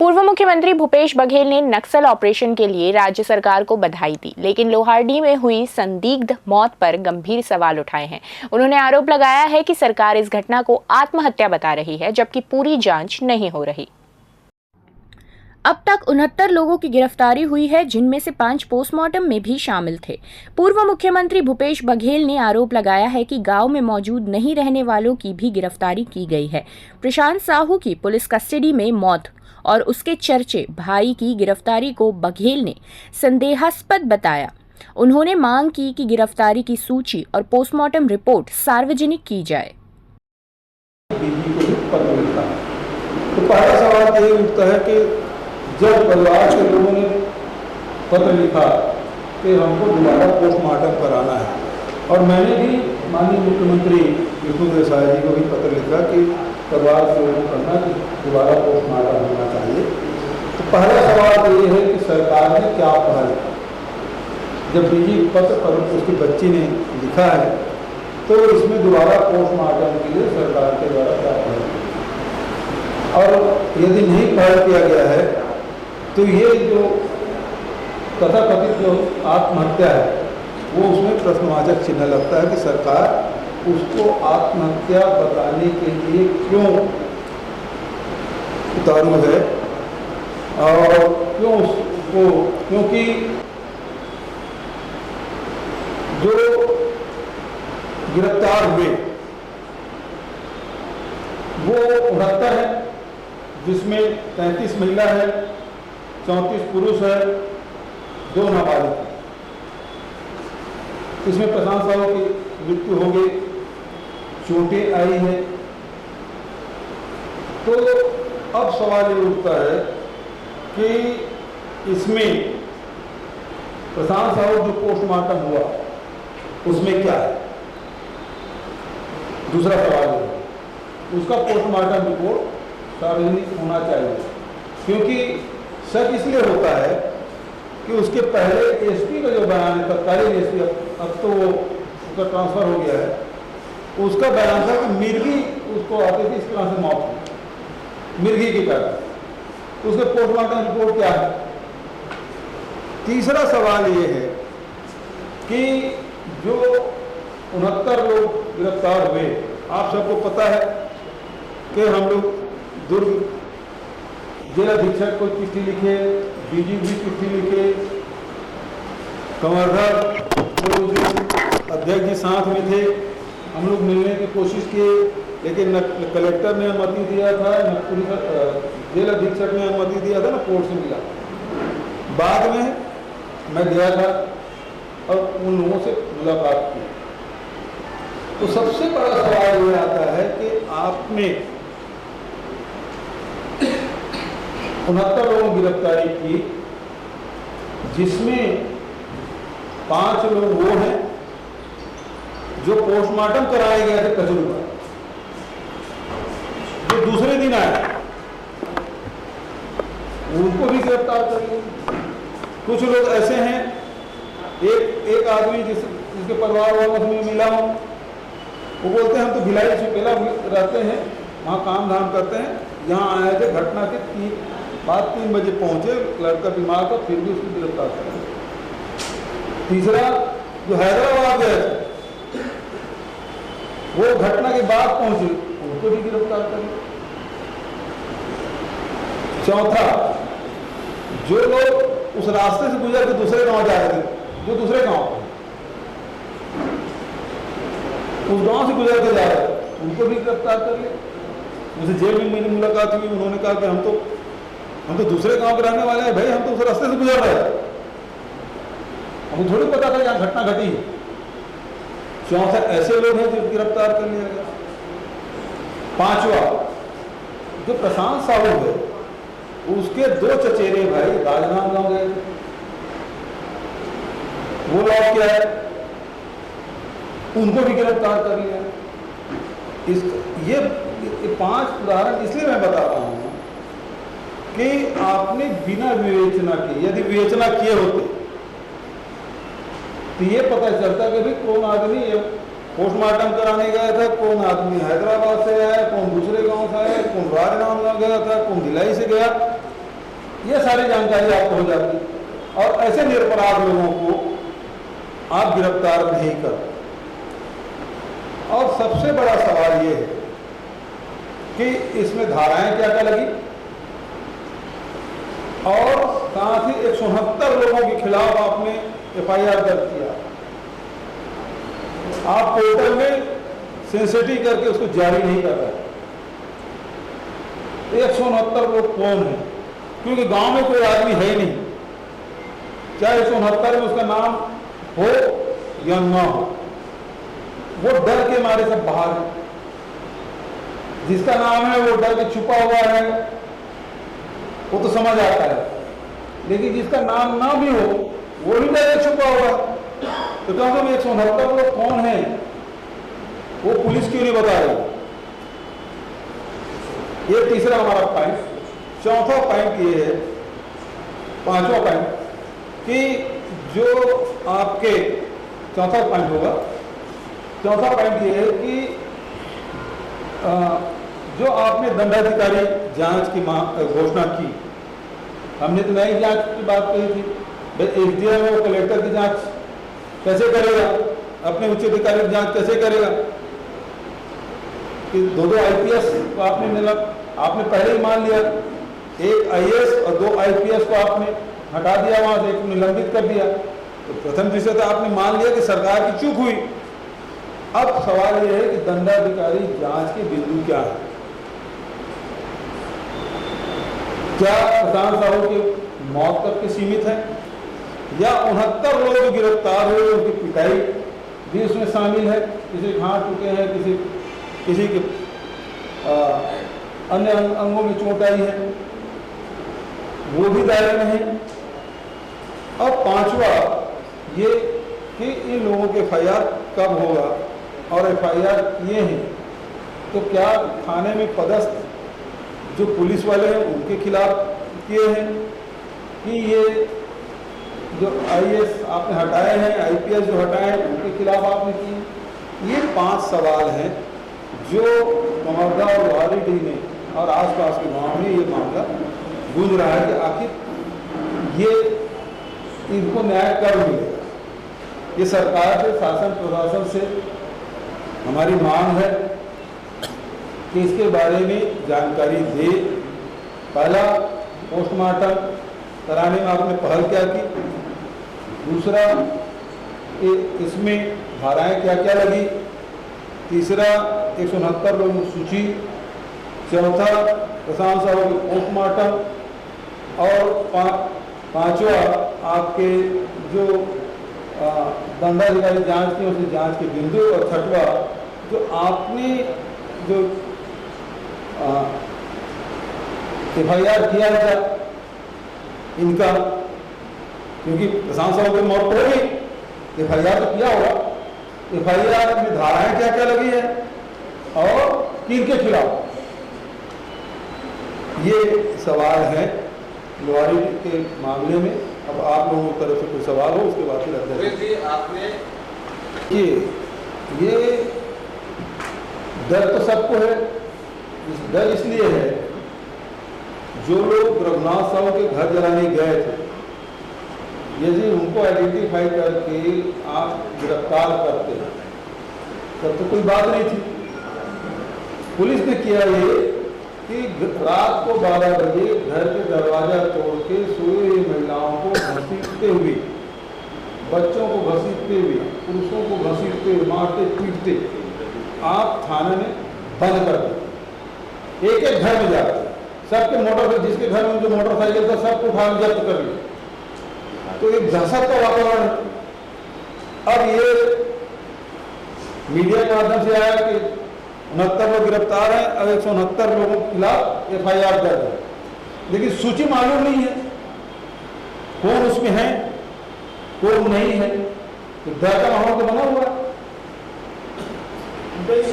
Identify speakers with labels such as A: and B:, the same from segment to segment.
A: पूर्व मुख्यमंत्री भूपेश बघेल ने नक्सल ऑपरेशन के लिए राज्य सरकार को बधाई दी, लेकिन लोहारडी में हुई संदिग्ध मौत पर गंभीर सवाल उठाए हैं। उन्होंने आरोप लगाया है कि सरकार इस घटना को आत्महत्या बता रही है, जबकि पूरी जांच नहीं हो रही। अब तक 69 लोगों की गिरफ्तारी हुई है, जिनमें से 5 पोस्टमार्टम में भी शामिल थे। पूर्व मुख्यमंत्री भूपेश बघेल ने आरोप लगाया है कि गांव में मौजूद नहीं रहने वालों की भी गिरफ्तारी की गई है। प्रशांत साहू की पुलिस कस्टडी में मौत और उसके चर्चे भाई की गिरफ्तारी को बघेल ने संदेहास्पद बताया। उन्होंने मांग की कि गिरफ्तारी की सूची और पोस्टमार्टम रिपोर्ट सार्वजनिक की जाए।
B: तो पहला सवाल ये उठता है कि जब परिवार के लोगों ने पत्र लिखा कि हमको दोबारा पोस्टमार्टम कराना है, और मैंने भी माननीय मुख्यमंत्री विष्णु देसाई जी को भी पत्र लिखा कि परिवार के लोगों को करना कि दोबारा पोस्टमार्टम होना चाहिए, तो पहला सवाल ये है कि सरकार ने क्या पहल। जब डीजी पत्र पर उसकी बच्ची ने लिखा है तो इसमें दोबारा पोस्टमार्टम के लिए सरकार के द्वारा क्या पहल, और यदि नहीं पहल किया गया है तो ये जो तथाकथित जो आत्महत्या है वो उसमें प्रश्नवाचक चिन्ह लगता है कि सरकार उसको आत्महत्या बताने के लिए क्यों उतारू है, और क्यों उसको, क्योंकि जो गिरफ्तार हुए वो 69 है, जिसमें 33 महिला है, 34 पुरुष है, 2 नाबालिग। इसमें प्रशांत साहू की मृत्यु हो गई, चोटें आई है। तो अब सवाल ये उठता है कि इसमें प्रशांत साहू जो पोस्टमार्टम हुआ उसमें क्या है। दूसरा सवाल है उसका पोस्टमार्टम रिपोर्ट सार्वजनिक होना चाहिए, क्योंकि शक इसलिए होता है कि उसके पहले एसपी का जो बयान है, तत्कालीन एसपी, अब तो उसका ट्रांसफर हो गया है, उसका बयान था कि मिर्गी उसको आती थी, इस तरह से मौत हुई मिर्गी के कारण। उसके पोस्टमार्टम रिपोर्ट क्या है। तीसरा सवाल ये है कि जो 69 लोग गिरफ्तार हुए, आप सबको पता है कि हम लोग दुर्ग जेल अधीक्षक को चिट्ठी लिखे, डीजी भी चिट्ठी लिखे, कंवरधर अध्यक्ष जी साथ में थे, हम लोग मिलने की कोशिश किए, लेकिन न कलेक्टर ने अनुमति दिया था, न पुलिस जेल अधीक्षक ने अनुमति दिया था, न कोर्ट से मिला। बाद में मैं गया था और उन लोगों से मुलाकात की। तो सबसे बड़ा सवाल ये आता है कि आपने 69 लोगों की गिरफ्तारी की, जिसमें 5 लोग वो हैं जो पोस्टमार्टम कराए गए थे कचरूपा, जो दूसरे दिन आए, उनको भी गिरफ्तार कर लिया। कुछ लोग ऐसे हैं, एक आदमी जिसके परिवार वालों से मिला हूं, वो बोलते हैं हम तो भिलाई चुकेला रहते हैं, वहाँ काम धाम करते हैं, यहाँ आए थे, घटना के 3 बजे पहुंचे, लड़का बीमार था, फिर भी उसको गिरफ्तार कर। तीसरा जो हैदराबाद गए थे, वो घटना के बाद पहुंचे, उनको भी गिरफ्तार कर। चौथा, जो लोग उस रास्ते से गुजर के दूसरे गांव जा रहे थे, जो दूसरे गांव उस गांव से गुजर के जा रहे थे, उनको भी गिरफ्तार कर लिया। मुझे जेल में मेरी मुलाकात हुई, उन्होंने कहा कि हम तो दूसरे गांव के रहने वाले हैं भाई, हम तो उस रास्ते से गुजर रहे हैं, हमको थोड़ी पता था यहाँ घटना घटी है। चौथा, ऐसे लोग हैं जो गिरफ्तार कर लिया गया। पांचवा, जो प्रशांत साहू है, उसके 2 चचेरे भाई राजनांदगांव गए, वो लोग क्या है, उनको भी गिरफ्तार कर लिया। ये 5 उदाहरण इसलिए मैं बता रहा हूं कि आपने बिना विवेचना के, यदि विवेचना किए होते तो ये पता चलता कि भाई कौन आदमी पोस्टमार्टम कराने गया था, कौन आदमी हैदराबाद से आया, कौन दूसरे गांव से आया, कौन राजनांदगांव गया था, कौन भिलाई से गया, ये सारी जानकारी आपको हो जाती है और ऐसे निरपराध लोगों को आप गिरफ्तार नहीं कर। और सबसे बड़ा सवाल ये है कि इसमें धाराएं क्या क्या लगी और साथ ही 169 लोगों के खिलाफ आपने FIR दर्ज किया। आप पोर्टल में सेंसिटिव करके उसको जारी नहीं कर रहे। 169 लोग कौन है? क्योंकि गांव में कोई आदमी है ही नहीं, चाहे 169 में उसका नाम हो या ना हो, वो डर के मारे सब बाहर है। जिसका नाम है वो डर के छुपा हुआ है, वो तो समझ आता है, लेकिन जिसका नाम ना भी हो वो भी डर के छुपा हुआ है। तो कम से कम 169 लोग कौन है वो पुलिस क्यों नहीं बता रही? ये तीसरा हमारा पॉइंट। चौथा पॉइंट ये है, पांचवा पॉइंट, कि जो आपके चौथा पॉइंट होगा, चौथा पॉइंट ये है कि जो आपने दंडाधिकारी जांच की घोषणा की, हमने तो नई जांच की बात कही थी। SDM और कलेक्टर की जांच कैसे करेगा, अपने उच्च अधिकारी की जांच कैसे करेगा? कि दो IPS को आपने पहले ही मान लिया, एक IAS और 2 IPS को आपने हटा दिया, वहां से एक निलंबित कर दिया। तो प्रथम दृष्टया तो आपने मान लिया कि सरकार की चूक हुई। अब सवाल यह है कि दंडाधिकारी जांच के बिंदु क्या है? क्या प्रशांत साहू की मौत तक के सीमित है, या 69 लोग गिरफ्तार हुए उनकी पिटाई भी उसमें शामिल है? किसी हाथ टूटे हैं, किसी के अन्य अंगों में चोट आई है, वो भी दायरे में है। अब पांचवा ये कि इन लोगों के FIR कब होगा, और FIR किए हैं तो क्या थाने में पदस्थ जो पुलिस वाले हैं उनके खिलाफ किए हैं, कि ये जो IAS आपने हटाए हैं, IPS जो हटाए हैं उनके खिलाफ आपने किए? ये 5 सवाल हैं जो मौदा और लोहारीडीह में और आसपास के गांव में ये मामला गूंज रहा है कि आखिर ये इनको न्याय कब मिलेगा। ये सरकार से, शासन प्रशासन से हमारी मांग है कि इसके बारे में जानकारी दे। पहला, पोस्टमार्टम कराने में आपने पहल क्या की? दूसरा, इसमें धाराएं क्या क्या लगी? तीसरा, 169 लोगों की सूची। चौथा, प्रशांत साहू के पोस्टमार्टम। और पांचवा, आपके जो दंडाधिकारी जांच की उसकी जांच के बिंदु। और छठवा, जो आपने जो FIR किया था इनका, क्योंकि प्रशांत साहू की मौत हो गई, FIR तो किया होगा, FIR में धाराएं क्या क्या लगी है और किनके खिलाफ, ये सवाल है लोहारीडीह के मामले में। अब आप लोगों की तरफ से कोई सवाल हो उसके बाद फिर अध्यक्ष
C: आपने
B: ये डर तो सबको है। डर इसलिए है, जो लोग रघुनाथ साहू के घर जलाने गए थे, यदि उनको आइडेंटिफाई करके आप गिरफ्तार करते हैं तब तो कोई बात नहीं थी। पुलिस ने किया ये कि रात को 12 बजे घर के दरवाजा तोड़ के सोई हुई महिलाओं को घसीटते हुए, बच्चों को घसीटते हुए, पुरुषों को घसीटते हुए, मारते पीटते आप थाने में बंद कर देते। एक एक घर में जाते, सबके मोटरसाइकिल, जिसके घर में जो मोटरसाइकिल था सबको उठा जब्त कर लिया। तो एक दहशत का वातावरण। अब ये मीडिया के माध्यम से आया कि 69 लोग गिरफ्तार हैं, अब 169 लोगों के खिलाफ FIR दर्ज है, लेकिन सूची मालूम नहीं है कौन उसमें है कौन नहीं है। तो डर का माहौल तो बना हुआ है।
D: इस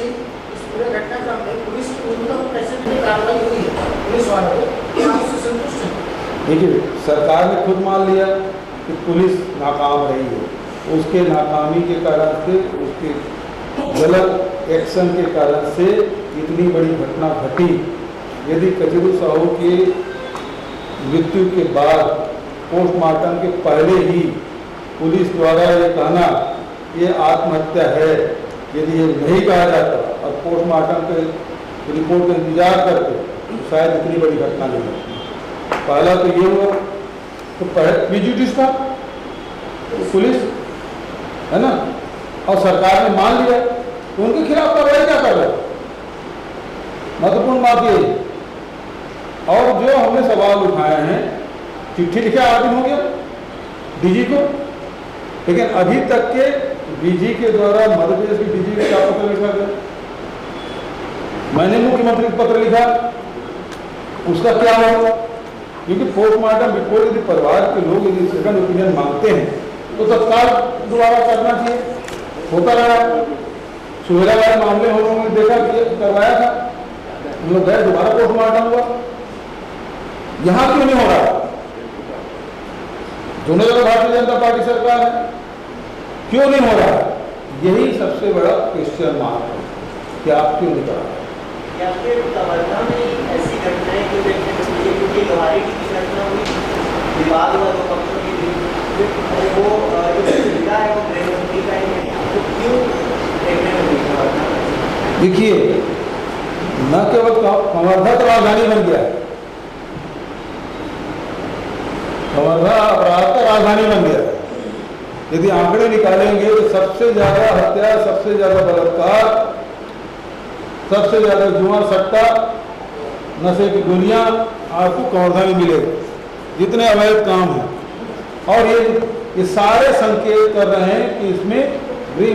D: पूरे घटनाक्रम में पुलिस की कैसे कार्रवाई हुई है, पुलिस वालों को उससे संतुष्ट है?
B: देखिए, सरकार ने खुद मान लिया कि पुलिस नाकाम रही है। उसके नाकामी के कारण से, उसके गलत एक्शन के कारण से इतनी बड़ी घटना घटी। यदि कचरू साहू के मृत्यु के बाद पोस्टमार्टम के पहले ही पुलिस द्वारा ये कहना ये आत्महत्या है, यदि ये नहीं कहा जाता और पोस्टमार्टम के रिपोर्ट का इंतजार करते तो शायद इतनी बड़ी घटना नहीं होती। पहला तो ये हुआ, तो प्रेजुडिस था पुलिस, है ना, और सरकार ने मान लिया तो उनके खिलाफ कार्रवाई क्या कर रहे? महत्वपूर्ण बात ये। और जो हमने सवाल उठाए हैं, चिट्ठी लिखे 8 दिन हो गया डीजी को, लेकिन अभी तक के डीजी के द्वारा मध्य प्रदेश के डीजी को क्या पत्र लिखा गया? मैंने मुख्यमंत्री को पत्र लिखा, उसका क्या होगा? क्योंकि पोस्टमार्टम रिपोर्ट यदि परिवार के लोग यदि सेकंड ओपिनियन मांगते हैं तो तत्काल दोबारा करना चाहिए, होता रहा। सुहेला वाले मामले हम लोगों ने देखा कि करवाया था, हम लोग गए, दोबारा पोस्टमार्टम हुआ। यहाँ क्यों नहीं हो रहा? दोनों जगह भारतीय जनता पार्टी सरकार है, क्यों नहीं हो रहा? यही सबसे बड़ा क्वेश्चन मार्क है कि आप क्यों नहीं कर रहे?
C: या फिर कवर्धा में ऐसी घटनाएं क्यों देखने को मिली? क्योंकि लोहारी की घटना हुई, विवाद हुआ दो पक्षों के बीच, और वो जो जिला है वो गृह मंत्री का ही है, तो क्यों देखने को मिली कवर्धा?
B: देखिए, न केवल कवर्धा तो राजधानी बन गया है, कवर्धा अपराध का राजधानी बन गया है। यदि आंकड़े निकालेंगे तो सबसे ज्यादा हत्या, सबसे ज्यादा बलात्कार, सबसे ज्यादा जुआ, सट्टा, नशे की गोलियां आपको कवर्धा में मिलेगा, जितने अवैध काम हैं। और ये सारे संकेत कर रहे हैं कि इसमें गृह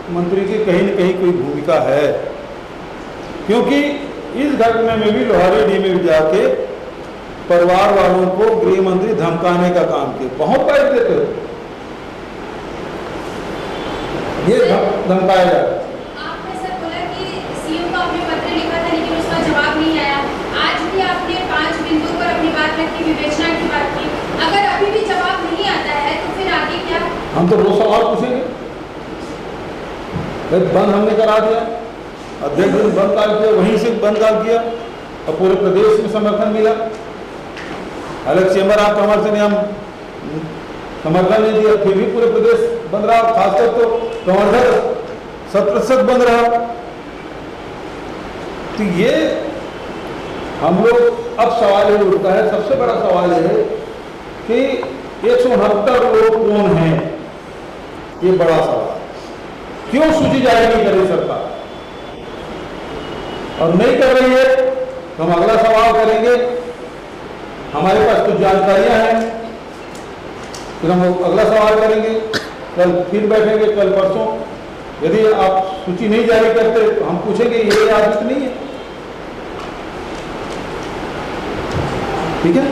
B: मंत्री की कहीं न कहीं कोई भूमिका है, क्योंकि इस घटना में भी लोहारी में भी जाके परिवार वालों को गृह मंत्री धमकाने का काम किया। बहुत बाइट देते हो, ये धमकाया जाए।
E: आपने सर बोला कि सीएम को आपने पत्र लिखा था लेकिन उसका जवाब नहीं आया। आज भी आपने 5 बिंदु पर अपनी बात रखी, विवेचना की बात की। अगर अभी भी जवाब नहीं आता है तो फिर आगे क्या?
B: हम तो रोज सवाल पूछेंगे। बंद हमने करा दिया, अध्यक्ष ने बंद काल किया, वहीं से बंद काल किया और पूरे प्रदेश में समर्थन मिला। हालांकि चेंबर ऑफ कॉमर्स ने हम समर्थन नहीं दिया, फिर भी पूरे प्रदेश बंद रहा, खासकर तो कवर्धा 100% बंद रहा। तो ये हम लोग अब सवाल ये उठता है, सबसे बड़ा सवाल ये है कि 169 लोग कौन हैं? ये बड़ा सवाल। क्यों सूची जारी नहीं कर रही सरकार? और नहीं कर रही है तो हम अगला सवाल करेंगे। हमारे पास कुछ जानकारियां हैं, फिर हम अगला सवाल करेंगे, कल फिर बैठेंगे, कल परसों। यदि आप सूची नहीं जारी करते तो हम पूछेंगे ये आदित्य नहीं है, ठीक है?